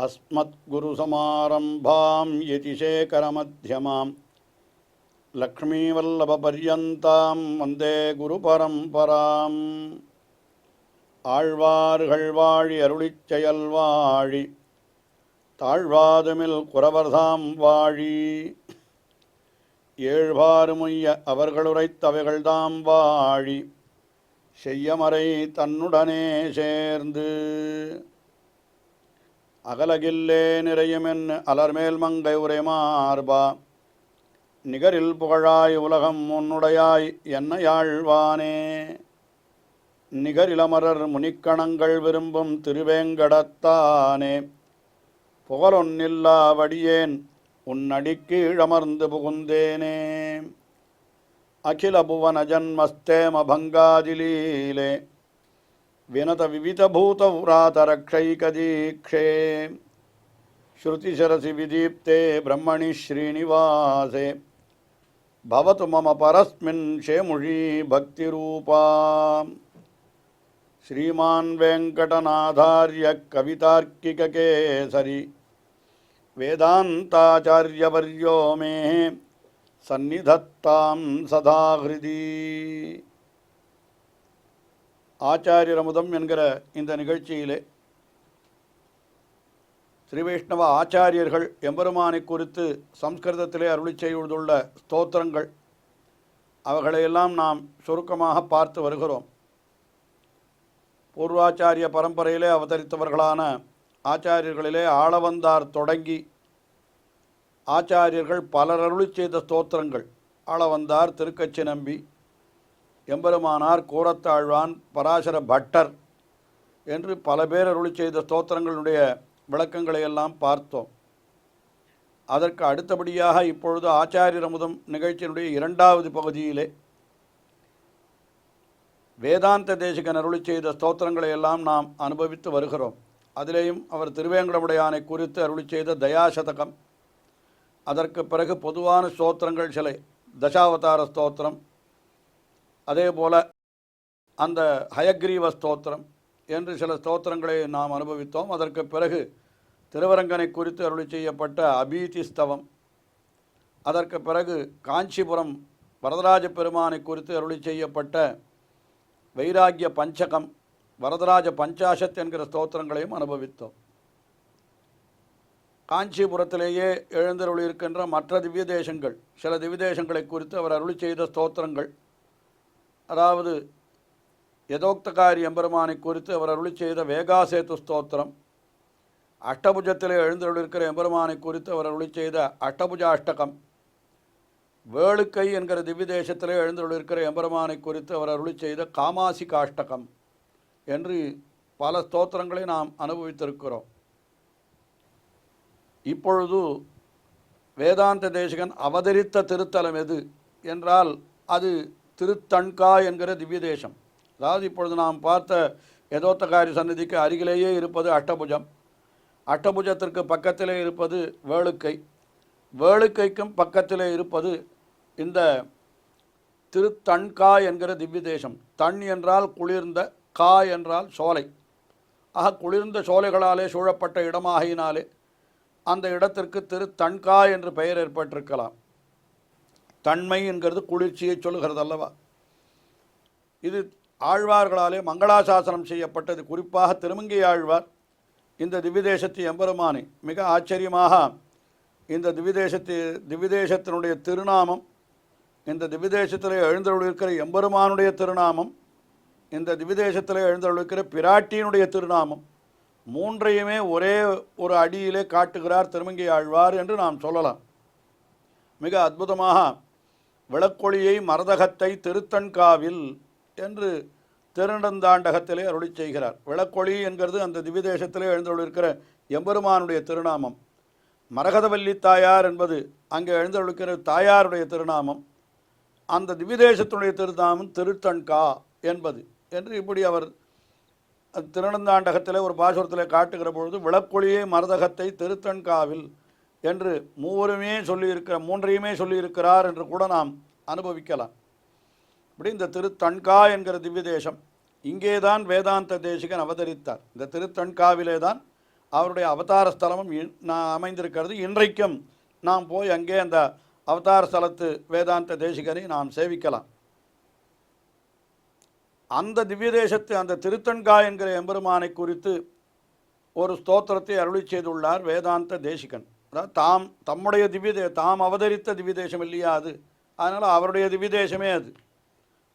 अस्मद्गुरुसमारम्भां यतिशेखरमध्यमां लक्ष्मीवल्लभपर्यन्तां वन्दे गुरुपरम्पराम् ஆழ்வார்கள் வாழி அருளிச் செயல் வாழி தாழ்வாதுமில் குறவர்தாம் வாழி ஏழ்வாறுமுய்ய அவர்களுரைத்தவைகள்தாம் வாழி செய்யமறை தன்னுடனே சேர்ந்து அகலகில்லே நிறையுமென் அலர்மேல் மங்கை உரைமார்பா நிகரில் புகழாய் உலகம் உன்னுடையாய் என்னையாழ்வானே நிகரிலமரர் முனிக்கணங்கள் விரும்பும் திருவேங்கடத்தானே புகழொன்னில்லா வடியேன் உன்னடிக்கீழமர்ந்து புகுந்தேனே அகில புவன ஜன்மஸ்தேம பங்காதிலீலே வினத விவிதபூதவ்ராதரக்ஷைகதீக்ஷே ஸ்ருதிசரசி விதீப்தே பிரம்மணி ஸ்ரீனிவாசே பவது மம பரஸ்மின் ஷேமுஷி பக்திரூபா श्रीमान् वेङ्कटनाथार्य कवितार्किककेसरी वेदान्ताचार्यवर्यो मे सन्निधत्तां सदा हृदि ஆச்சாரியரமுதம் என்கிற இந்த நிகழ்ச்சியிலே ஸ்ரீவைஷ்ணவ ஆச்சாரியர்கள் எம்பெருமானை குறித்து சம்ஸ்கிருதத்திலே அருளி செய்துள்ள ஸ்தோத்திரங்கள் அவைகளையெல்லாம் நாம் சுருக்கமாக பார்த்து வருகிறோம். பூர்வாச்சாரிய பரம்பரையிலே அவதரித்தவர்களான ஆச்சாரியர்களிலே ஆளவந்தார் தொடங்கி ஆச்சாரியர்கள் பலர் அருளி செய்த ஸ்தோத்திரங்கள், ஆளவந்தார், திருக்கச்சி நம்பி, எம்பெருமானார், கூரத்தாழ்வான், பராசர பட்டர் என்று பல பேர் அருளி செய்த ஸ்தோத்திரங்களுடைய விளக்கங்களை எல்லாம் பார்த்தோம். அதற்கு அடுத்தபடியாக இப்பொழுது ஆச்சாரியர் அமுதம் நிகழ்ச்சியினுடைய இரண்டாவது பகுதியிலே வேதாந்த தேசிகன் அருளி செய்த ஸ்தோத்திரங்களை எல்லாம் நாம் அனுபவித்து வருகிறோம். அதிலேயும் அவர் திருவேங்கடமுடையானை குறித்து அருளி செய்த தயாசதகம், அதற்கு பிறகு பொதுவான ஸ்தோத்திரங்கள் சில, தசாவதார ஸ்தோத்திரம், அதே போல் அந்த ஹயக்ரீவ ஸ்தோத்திரம் என்று சில ஸ்தோத்திரங்களை நாம் அனுபவித்தோம். அதற்கு பிறகு திருவரங்கனை குறித்து அருளி செய்யப்பட்ட அபீதி ஸ்தவம், அதற்கு பிறகு காஞ்சிபுரம் வரதராஜ பெருமானை குறித்து அருளி செய்யப்பட்ட வைராகிய பஞ்சகம், வரதராஜ பஞ்சாசத் என்கிற ஸ்தோத்திரங்களையும் அனுபவித்தோம். காஞ்சிபுரத்திலேயே எழுந்தருளியிருக்கின்ற மற்ற திவ்ய தேசங்கள், சில திவ்ய தேசங்களை குறித்து அவர் அருளி செய்த ஸ்தோத்திரங்கள், அதாவது யதோக்தகாரி எம்பெருமானை குறித்து அவர் அருளி செய்த வேகாசேது ஸ்தோத்திரம், அஷ்டபுஜத்திலே எழுந்தருளிருக்கிற எம்பெருமானை குறித்து அவர் அருளி செய்த அஷ்டபுஜாஷ்டகம், வேளுக்கை என்கிற திவ்ய தேசத்திலே எழுந்துள்ளிருக்கிற எம்பெருமானை குறித்து அவர் அருளி செய்த காமாசி காஷ்டகம் என்று பல ஸ்தோத்திரங்களை நாம் அனுபவித்திருக்கிறோம். இப்பொழுது வேதாந்த தேசிகன் அவதரித்த திருத்தலம் எது என்றால் அது திருத்தண்கா என்கிற திவ்ய தேசம். அதாவது இப்பொழுது நாம் பார்த்த யதோத்தகாரி சந்நிதிக்கு அருகிலேயே இருப்பது அஷ்டபுஜம், அஷ்டபுஜத்திற்கு பக்கத்திலே இருப்பது வேளுக்கை, வேளுக்கைக்கும் பக்கத்திலே இருப்பது இந்த திருத்தண்கா என்கிற திவ்ய தேசம். தண் என்றால் குளிர்ந்த, கா என்றால் சோலை. ஆக குளிர்ந்த சோலைகளாலே சூழப்பட்ட இடமாகினாலே அந்த இடத்திற்கு திருத்தண்கா என்று பெயர் ஏற்பட்டிருக்கலாம். தன்மை என்கிறது குளிர்ச்சியை சொல்லுகிறது அல்லவா. இது ஆழ்வார்களாலே மங்களாசாசனம் செய்யப்பட்டது. குறிப்பாக திருமங்கை ஆழ்வார் இந்த திவ்யதேசத்து எம்பெருமானை மிக ஆச்சரியமாக, இந்த திவ்யதேசத்தினுடைய திருநாமம், இந்த திவ்யதேசத்தில் எழுந்தருளிருக்கிற எம்பெருமானுடைய திருநாமம், இந்த திவ்யதேசத்தில் எழுந்தருளிருக்கிற பிராட்டியினுடைய திருநாமம், மூன்றையுமே ஒரே ஒரு அடியிலே காட்டுகிறார் திருமங்கை ஆழ்வார் என்று நாம் சொல்லலாம். மிக அற்புதமாக விளக்கொளியை மரதகத்தை திருத்தண்காவில் என்று திருநெடுந்தாண்டகத்திலே அருளி செய்கிறார். விளக்கொளி என்கிறது அந்த திவ்யதேசத்திலே எழுந்தருளிருக்கிற எம்பெருமானுடைய திருநாமம். மரகதவல்லி தாயார் என்பது அங்கே எழுந்தருளிருக்கிற தாயாருடைய திருநாமம். அந்த திவ்யதேசத்துடைய திருநாமம் திருத்தண்கா என்பது என்று இப்படி அவர் திருநெடுந்தாண்டகத்திலே ஒரு பாசுரத்திலே காட்டுகிற பொழுது விளக்கொளியே மரதகத்தை திருத்தண்காவில் என்று மூன்றையுமே சொல்லியிருக்கிறார் என்று கூட நாம் அனுபவிக்கலாம். இப்படி இந்த திருத்தண்கா என்கிற திவ்ய தேசம் இங்கே தான் வேதாந்த தேசிகன் அவதரித்தார். இந்த திருத்தண்காவிலே தான் அவருடைய அவதார ஸ்தலமும் அமைந்திருக்கிறது. இன்றைக்கும் நாம் போய் அங்கே அந்த அவதார ஸ்தலத்து வேதாந்த தேசிகனை நாம் சேவிக்கலாம். அந்த திவ்ய தேசத்து அந்த திருத்தன்காய் என்கிற எம்பெருமானை குறித்து ஒரு ஸ்தோத்திரத்தை அருளி செய்துள்ளார் வேதாந்த தேசிகன். அதாவது தம்முடைய தாம் அவதரித்த திவ்ய தேசம் இல்லையா அது, அதனால் அவருடைய திவ்ய தேசமே அது.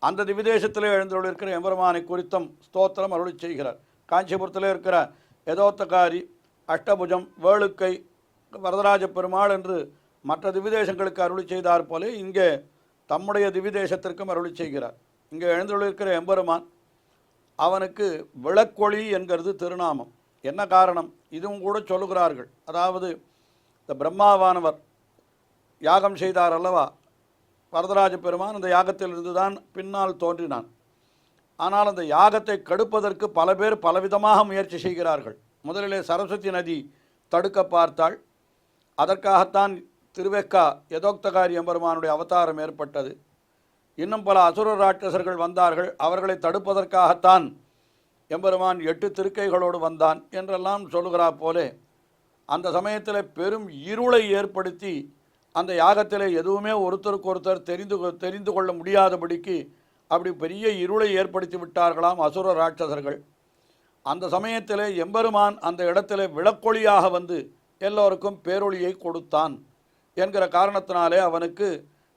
அந்த திவ்ய தேசத்தில் எழுந்துள்ளிருக்கிற எம்பெருமானை குறித்தும் ஸ்தோத்திரம் அருளி செய்கிறார். காஞ்சிபுரத்தில் இருக்கிற யதோத்தகாரி, அஷ்டபுஜம், வேளுக்கை, வரதராஜ பெருமாள் என்று மற்ற திவ்ய தேசங்களுக்கு அருளி செய்தார் போல இங்கே தம்முடைய திவ்ய தேசத்திற்கும் அருளி செய்கிறார். இங்கே எழுந்துள்ளிருக்கிற எம்பெருமான், அவனுக்கு விளக்கொளி என்கிறது திருநாமம். என்ன காரணம்? இதுவும் கூட சொல்லுகிறார்கள். அதாவது இந்த பிரம்மாவானவர் யாகம் செய்தார் அல்லவா, வரதராஜ பெருமான் அந்த யாகத்திலிருந்து தான் பின்னால் தோன்றினான். ஆனால் அந்த யாகத்தை கெடுப்பதற்கு பல பேர் பலவிதமாக முயற்சி செய்கிறார்கள். முதலிலே சரஸ்வதி நதி தடுக்க பார்த்தாள். அதற்காகத்தான் திருவேக்கா யதோக்தகாரி எம்பெருமானுடைய அவதாரம் ஏற்பட்டது. இன்னும் பல அசுர ராட்சசர்கள் வந்தார்கள். அவர்களை தடுப்பதற்காகத்தான் எம்பெருமான் 8 திருக்கைகளோடு வந்தான் என்றெல்லாம் சொல்லுகிறார் போலே அந்த சமயத்தில் பெரும் இருளை ஏற்படுத்தி அந்த யாகத்தில் எதுவுமே ஒருத்தருக்கு ஒருத்தர் தெரிந்து கொள்ள முடியாதபடிக்கு அப்படி பெரிய இருளை ஏற்படுத்தி விட்டார்களாம் அசுர ராட்சசர்கள். அந்த சமயத்தில் எம்பெருமான் அந்த இடத்துல விளக்கொளியாக வந்து எல்லோருக்கும் பேரொளியை கொடுத்தான் என்கிற காரணத்தினாலே அவனுக்கு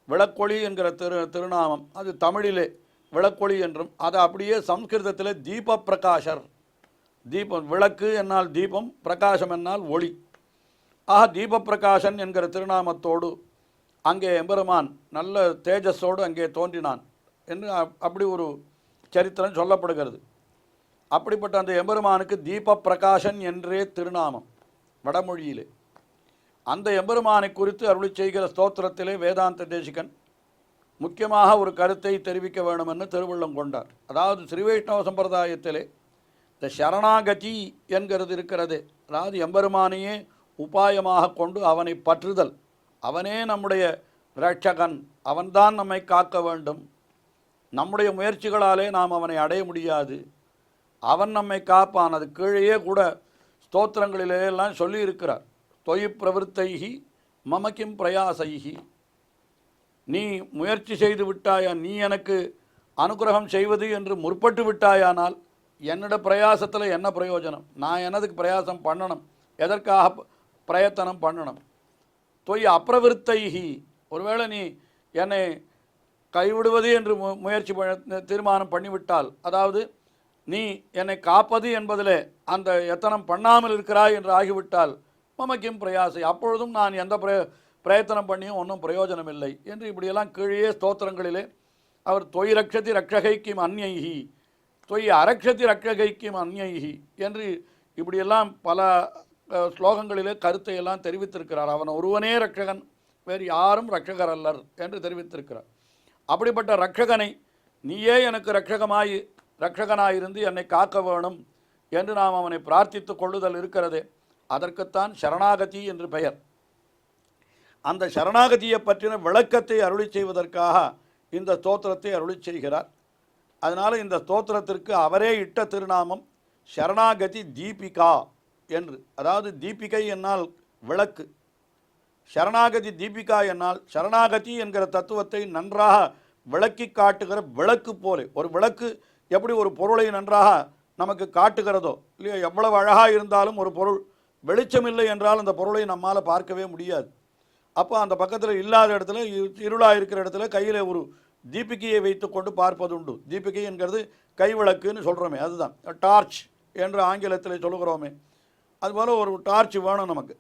விளக்கொளி என்கிற திருநாமம். அது தமிழிலே விளக்கொளி என்றும், அது அப்படியே சம்ஸ்கிருதத்தில் தீப பிரகாஷர். தீபம், விளக்கு என்னால் தீபம், பிரகாசம் என்னால் ஒளி. ஆக தீப பிரகாசன் என்கிற திருநாமத்தோடு அங்கே எம்பெருமான் நல்ல தேஜஸோடு அங்கே தோன்றினான் என்று அப்படி ஒரு சரித்திரம் சொல்லப்படுகிறது. அப்படிப்பட்ட அந்த எம்பெருமானுக்கு தீப பிரகாசன் என்றே திருநாமம் வடமொழியிலே. அந்த எம்பெருமானை குறித்து அருளி செய்கிற ஸ்தோத்திரத்திலே வேதாந்த தேசிகன் முக்கியமாக ஒரு கருத்தை தெரிவிக்க வேண்டுமென்று திருவுள்ளம் கொண்டார். அதாவது ஸ்ரீ வைஷ்ணவ சம்பிரதாயத்திலே இந்த சரணாகதி என்கிறது இருக்கிறது. அதாவது எம்பெருமானையே உபாயமாக கொண்டு அவனை பற்றுதல். அவனே நம்முடைய இரட்சகன், அவன்தான் நம்மை காக்க வேண்டும். நம்முடைய முயற்சிகளாலே நாம் அவனை அடைய முடியாது, அவன் நம்மை காப்பான். அது கீழேயே கூட ஸ்தோத்திரங்களிலே எல்லாம் சொல்லியிருக்கிறார். தொயி பிரவருத்தைகி மமக்கிம் பிரயாசைகி. நீ முயற்சி செய்து விட்டாயா, நீ எனக்கு அனுகிரகம் செய்வது என்று முற்பட்டு விட்டாயானால் என்னோட பிரயாசத்தில் என்ன பிரயோஜனம்? நான் என்னதுக்கு பிரயாசம் பண்ணணும்? எதற்காக பிரயத்தனம் பண்ணணும்? தொய் அப்பிரவருத்தைகி. ஒருவேளை நீ என்னை கைவிடுவது என்று முயற்சி தீர்மானம் பண்ணிவிட்டால், அதாவது நீ என்னை காப்பது என்பதில் அந்த எத்தனம் பண்ணாமல் இருக்கிறாய் என்று ஆகிவிட்டால் மமக்கிம் பிரயாசை, அப்பொழுதும் நான் எந்த பிரயத்தனம் பண்ணியும் ஒன்றும் பிரயோஜனம் இல்லை என்று இப்படியெல்லாம் கீழே ஸ்தோத்திரங்களிலே அவர் தொய் ரக்ஷதி ரக்ஷகைக்கும் அந்யைகி, தொய் அரக்ஷதி ரக்ஷகைக்கும் அந்யைகி என்று இப்படியெல்லாம் பல ஸ்லோகங்களிலே கருத்தை எல்லாம் தெரிவித்திருக்கிறார். அவன் ஒருவனே ரக்ஷகன், வேறு யாரும் ரக்ஷகர் அல்லர் என்று தெரிவித்திருக்கிறார். அப்படிப்பட்ட ரக்ஷகனை நீயே எனக்கு ரக்ஷகனாயிருந்து என்னை காக்க வேணும் என்று நாம் அவனை பிரார்த்தித்து கொள்ளுதல் இருக்கிறதே, அதற்குத்தான் சரணாகதி என்று பெயர். அந்த சரணாகதியை பற்றின விளக்கத்தை அருளி செய்வதற்காக இந்த ஸ்தோத்திரத்தை அருளி செய்கிறார். அதனால் இந்த ஸ்தோத்திரத்திற்கு அவரே இட்ட திருநாமம் சரணாகதி தீபிகா என்று. அதாவது தீபிகை என்னால் விளக்கு, சரணாகதி தீபிகா என்னால் சரணாகதி என்கிற தத்துவத்தை நன்றாக விளக்கி காட்டுகிற விளக்கு போலே. ஒரு விளக்கு எப்படி ஒரு பொருளை நன்றாக நமக்கு காட்டுகிறதோ இல்லையா, எவ்வளவு அழகாக இருந்தாலும் ஒரு பொருள் வெளிச்சமில்லை என்றால் அந்த பொருளை நம்மால் பார்க்கவே முடியாது. அப்போ அந்த பக்கத்தில் இல்லாத இடத்துல, இருளாக இருக்கிற இடத்துல கையில் ஒரு தீபிகையை வைத்து கொண்டு பார்ப்பது உண்டு. தீபிகை என்கிறது கைவிளக்குன்னு சொல்கிறோமே, அதுதான் டார்ச் என்று ஆங்கிலத்தில் சொல்லுகிறோமே. அதுபோல் ஒரு டார்ச் வேணும் நமக்கு.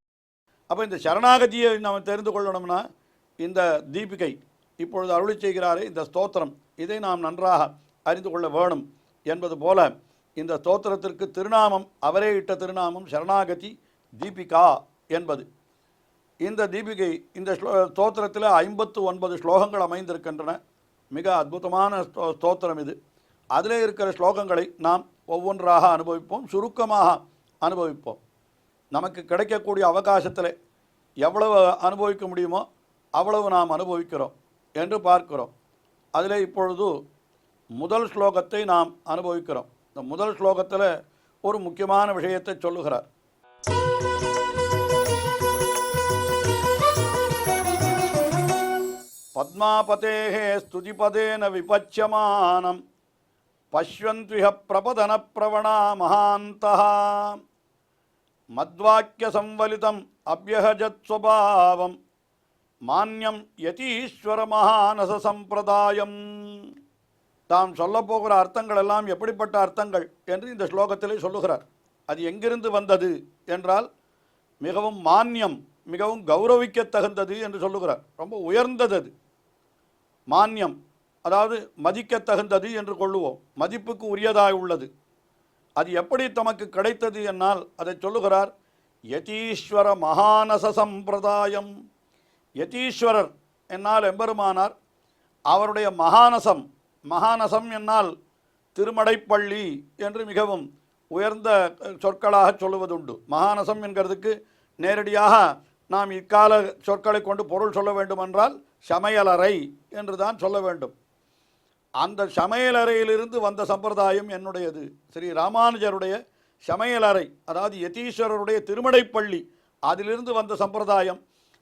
அப்போ இந்த சரணாகதியை நாம் தெரிந்து கொள்ளணும்னா இந்த தீபிகை இப்பொழுது அருளி செய்கிறாரே இந்த ஸ்தோத்திரம், இதை நாம் நன்றாக அறிந்து கொள்ள வேணும் என்பது போல இந்த ஸ்தோத்திரத்திற்கு திருநாமம் அவரே இட்ட திருநாமம் சரணாகதி தீபிகா என்பது. இந்த தீபிகை இந்த ஸ்தோத்திரத்தில் 59 ஸ்லோகங்கள் அமைந்திருக்கின்றன. மிக அற்புதமான ஸ்தோத்திரம் இது. அதிலே இருக்கிற ஸ்லோகங்களை நாம் ஒவ்வொன்றாக அனுபவிப்போம், சுருக்கமாக அனுபவிப்போம். நமக்கு கிடைக்கக்கூடிய அவகாசத்தில் எவ்வளவு அனுபவிக்க முடியுமோ அவ்வளவு நாம் அனுபவிக்கிறோம் என்று பார்க்கிறோம். அதில் இப்பொழுது முதல் ஸ்லோகத்தை நாம் அனுபவிக்கிறோம். இந்த முதல் ஸ்லோகத்தில் ஒரு முக்கியமான விஷயத்தை சொல்லுகிறார். பத்மாபதேஹே ஸ்துதிபதேன விபட்சமானம் பஷ்யந்த்விஹ பிரபதன பிரவணா மகாந்தஹ மத்வாக்கிய சம்வலிதம் அப்யஹஜத் ஸ்வபாவம் மான்யம் யதீஸ்வர மகானச சம்பிரதாயம். தாம் சொல்லப்போகிற அர்த்தங்கள் எல்லாம் எப்படிப்பட்ட அர்த்தங்கள் என்று இந்த ஸ்லோகத்திலே சொல்லுகிறார். அது எங்கிருந்து வந்தது என்றால் மிகவும் மான்யம், மிகவும் கௌரவிக்கத்தகுந்தது என்று சொல்லுகிறார். ரொம்ப உயர்ந்தது அது. மான்யம் அதாவது மதிக்கத்தகுந்தது என்று கொள்ளுவோம், மதிப்புக்கு உரியதாய் உள்ளது. அது எப்படி தமக்கு கிடைத்தது என்னால் அதை சொல்லுகிறார். யதீஸ்வர மகானச சம்பிரதாயம். யதீஸ்வரர் என்னால் எம்பெருமானார், அவருடைய மகானசம், மகானசம் என்னால் திருமடைப்பள்ளி என்று மிகவும் உயர்ந்த சொற்களாக சொல்லுவதுண்டு. மகானசம் என்கிறதுக்கு நேரடியாக நாம் இக்கால சொற்களை கொண்டு பொருள் சொல்ல வேண்டுமென்றால் சமையலறை என்று தான் சொல்ல வேண்டும். அந்த சமையலறையிலிருந்து வந்த சம்பிரதாயம் என்னுடையது. ஸ்ரீ ராமானுஜருடைய சமையலறை, அதாவது யதீஸ்வரருடைய திருமடைப்பள்ளி, அதிலிருந்து வந்த சம்பிரதாயம்.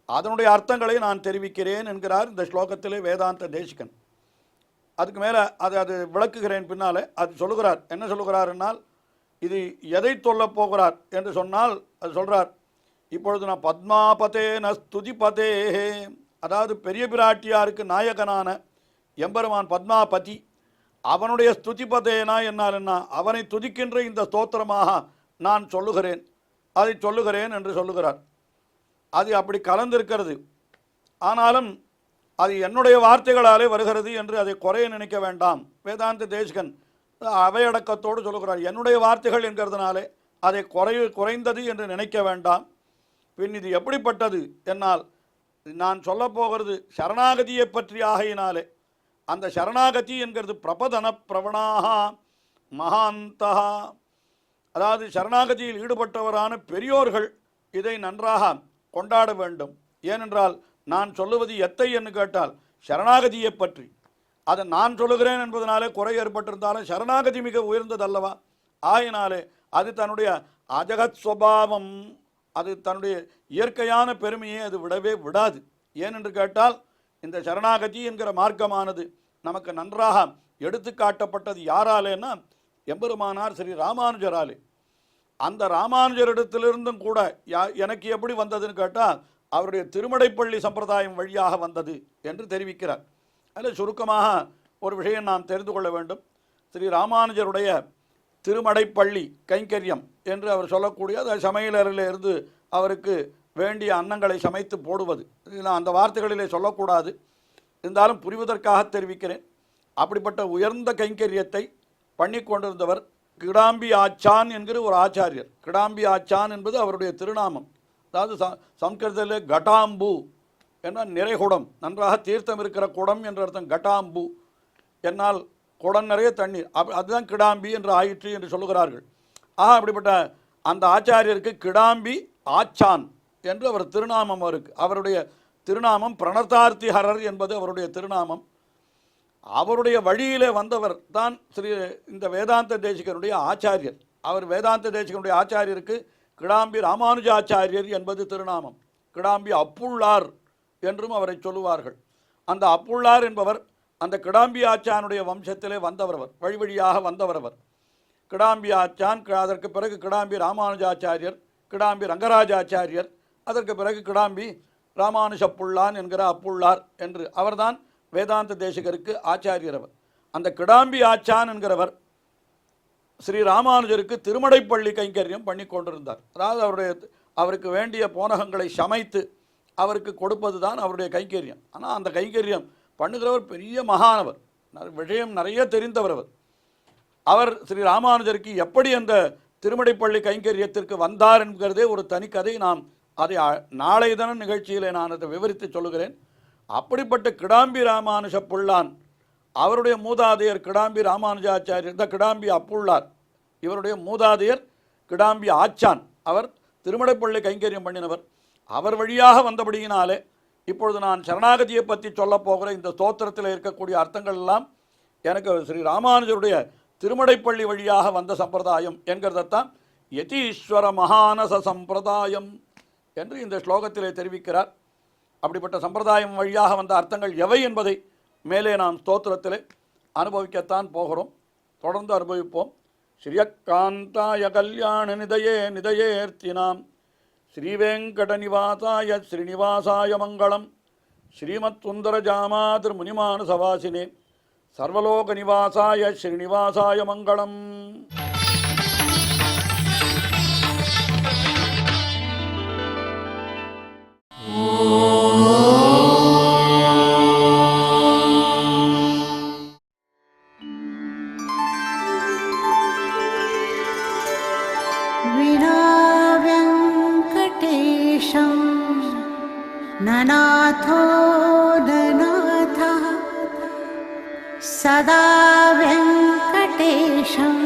அதனுடைய அர்த்தங்களை நான் தெரிவிக்கிறேன் என்கிறார் இந்த ஸ்லோகத்திலே வேதாந்த தேசிகன். அதுக்கு மேலே அது விளக்குகிறேன் பின்னாலே. அது சொல்லுகிறார், என்ன சொல்லுகிறார் என்னால், இது எதை சொல்லப் போகிறார் என்று சொன்னால் அது சொல்கிறார். இப்பொழுது நான் பத்மாபதே நஸ்துதிபதே, அதாவது பெரிய பிராட்டியாருக்கு நாயகனான எம்பெருமான் பத்மாபதி, அவனுடைய ஸ்துதிபதேனா என்னால் என்ன, அவனை துதிக்கின்ற இந்த ஸ்தோத்திரமாக நான் சொல்லுகிறேன், அதை சொல்லுகிறேன் என்று சொல்லுகிறார். அது அப்படி கலந்திருக்கிறது. ஆனாலும் அது என்னுடைய வார்த்தைகளாலே வருகிறது என்று அதை குறைய நினைக்க வேண்டாம். வேதாந்த தேசிகன் அவையடக்கத்தோடு சொல்லுகிறார். என்னுடைய வார்த்தைகள் என்கிறதுனாலே அதை குறைந்தது என்று நினைக்க வேண்டாம். பின் இது எப்படிப்பட்டது என்னால், நான் சொல்லப்போகிறது சரணாகதியை பற்றி ஆகையினாலே, அந்த சரணாகதி என்கிறது பிரபதன பிரவணாக மகாந்தா, அதாவது சரணாகதியில் ஈடுபட்டவரான பெரியோர்கள் இதை நன்றாக கொண்டாட வேண்டும். ஏனென்றால் நான் சொல்லுவது எத்தை என்று கேட்டால் சரணாகதியை பற்றி. அதை நான் சொல்லுகிறேன் என்பதனாலே குறை ஏற்பட்டிருந்தாலும் சரணாகதி மிக உயர்ந்தது அல்லவா. ஆயினாலே அது தன்னுடைய அஜகத் சுபாவம், அது தன்னுடைய இயற்கையான பெருமையை அது விடவே விடாது. ஏனென்று கேட்டால் இந்த சரணாகதி என்கிற மார்க்கமானது நமக்கு நன்றாக எடுத்து காட்டப்பட்டது யாராலேன்னா எம்பெருமானார் ஸ்ரீ ராமானுஜராலே. அந்த ராமானுஜரிடத்திலிருந்தும் கூட எனக்கு எப்படி வந்ததுன்னு கேட்டால் அவருடைய திருமடைப்பள்ளி சம்பிரதாயம் வழியாக வந்தது என்று தெரிவிக்கிறார். அதில் சுருக்கமாக ஒரு விஷயம் நாம் தெரிந்து கொள்ள வேண்டும். ஸ்ரீ ராமானுஜருடைய திருமடைப்பள்ளி கைங்கரியம் என்று அவர் சொல்லக்கூடிய அது சமையலறையிலிருந்து அவருக்கு வேண்டிய அன்னங்களை சமைத்து போடுவது, நான் அந்த வார்த்தைகளிலே சொல்லக்கூடாது, இருந்தாலும் புரிவதற்காக தெரிவிக்கிறேன். அப்படிப்பட்ட உயர்ந்த கைங்கரியத்தை பண்ணி கொண்டிருந்தவர் கிடாம்பி ஆச்சான் என்கிற ஒரு ஆச்சாரியர். கிடாம்பி ஆச்சான் என்பது அவருடைய திருநாமம். அதாவது சம்ஸ்கிருதத்தில் கட்டாம்பு என்ற நிறைகுடம், நன்றாக தீர்த்தம் இருக்கிற குடம் என்ற அர்த்தம். கட்டாம்பு என்னால் குடம் நிறைய தண்ணீர், அதுதான் கிடாம்பி என்று ஆயிற்று என்று சொல்லுகிறார்கள். அப்படிப்பட்ட அந்த ஆச்சாரியருக்கு கிடாம்பி ஆச்சான் என்று அவர் திருநாமம் இருக்கு. அவருடைய திருநாமம் பிரணதார்த்திஹரர் என்பது அவருடைய திருநாமம். அவருடைய வழியிலே வந்தவர் தான் இந்த வேதாந்த தேசிகனுடைய ஆச்சாரியர். அவர் வேதாந்த தேசிகனுடைய ஆச்சாரியருக்கு கிடாம்பி ராமானுஜாச்சாரியர் என்பது திருநாமம். கிடாம்பி அப்புள்ளார் என்றும் அவரை சொல்லுவார்கள். அந்த அப்புள்ளார் என்பவர் அந்த கிடாம்பி ஆச்சானுடைய வம்சத்திலே வந்தவர், வழி வழியாக வந்தவர். கிடாம்பி ஆச்சான், அதற்கு பிறகு கிடாம்பி ராமானுஜாச்சாரியர், கிடாம்பி ரங்கராஜாச்சாரியர், அதற்கு பிறகு கிடாம்பி ராமானுஜப்புள்ளான் என்கிற அப்புள்ளார் என்று அவர்தான் வேதாந்த தேசிகருக்கு ஆச்சாரியர். அவர் அந்த கிடாம்பி ஆச்சான் என்கிறவர் ஸ்ரீ ராமானுஜருக்கு திருமடைப்பள்ளி கைங்கரியம் பண்ணி கொண்டிருந்தார். அதாவது அவருக்கு வேண்டிய போனகங்களை சமைத்து அவருக்கு கொடுப்பது தான் அவருடைய கைங்கரியம். ஆனால் அந்த கைங்கரியம் பண்ணுகிறவர் பெரிய மகானவர், விஷயம் நிறைய தெரிந்தவர். அவர் ஸ்ரீ ராமானுஜருக்கு எப்படி அந்த திருமடைப்பள்ளி கைங்கரியத்திற்கு வந்தார் என்கிறதே ஒரு தனிக்கதை. நாம் அதை நாளை தினம் நிகழ்ச்சியில் நான் அதை விவரித்து சொல்லுகிறேன். அப்படிப்பட்ட கிடாம்பி ராமானுஜ புள்ளான், அவருடைய மூதாதையர் கிடாம்பி ராமானுஜாச்சாரியர், இந்த கிடாம்பி அப்புள்ளார், இவருடைய மூதாதையர் கிடாம்பி ஆச்சான், அவர் திருமடைப்பள்ளி கைங்கரியம் பண்ணினவர். அவர் வழியாக வந்தபடியினாலே இப்பொழுது நான் சரணாகதியை பற்றி சொல்லப் போகிற இந்த ஸ்தோத்திரத்தில் இருக்கக்கூடிய அர்த்தங்கள் எல்லாம் எனக்கு ஸ்ரீ ராமானுஜருடைய திருமடைப்பள்ளி வழியாக வந்த சம்பிரதாயம் என்கிறதான் யதீஸ்வர மகானச சம்பிரதாயம் என்று இந்த ஸ்லோகத்திலே தெரிவிக்கிறார். அப்படிப்பட்ட சம்பிரதாயம் வழியாக வந்த அர்த்தங்கள் எவை என்பதை மேலே நாம் ஸ்தோத்திரத்தில் அனுபவிக்கத்தான் போகிறோம். தொடர்ந்து அனுபவிப்போம். ஸ்ரீயக்காந்தாய கல்யாண நிதயே நிதயேர்த்தினாம் ஸ்ரீவேங்கட நிவாசாய ஸ்ரீனிவாசாய மங்களம். ஸ்ரீமத் சுந்தர ஜாமாதிர் முனிமானசவாசினே சர்வலோக நிவாசாய ஸ்ரீனிவாசாய மங்களம். ननाथो ननाथः सदा वेङ्कटेशं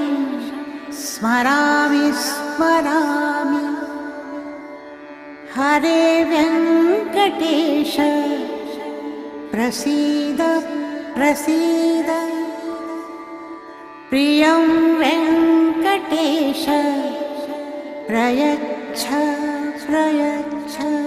स्मरामि स्मरामि. हरे वेङ्कटेश प्रसीद प्रसीद. प्रियं वेङ्कटेश प्रयच्छ प्रयच्छ.